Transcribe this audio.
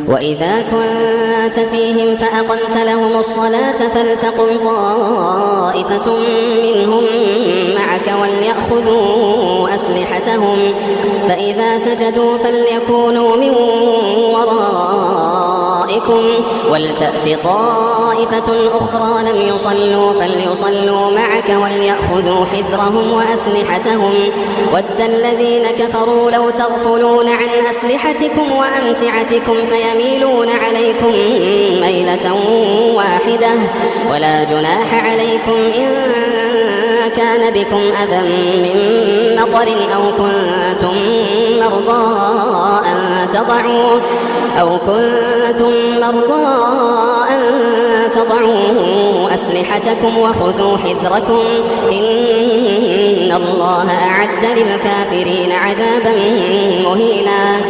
وإذا كنت فيهم فأقمت لهم الصلاة فلتقم طائفة منهم معك وليأخذوا أسلحتهم فإذا سجدوا فليكونوا من ورائكم ولتأت طائفة أخرى لم يصلوا فليصلوا معك وليأخذوا حذرهم وأسلحتهم ود الذين كفروا لو تغفلون عن أسلحتكم وأمتعتكم فيميلون عليكم ميلة واحدة ولا جناح عليكم إن كان بكم أذى من مطر أو كنتم مرضى أن تضعوا أسلحتكم وخذوا حذركم إن الله أعد للكافرين عذابا مهينا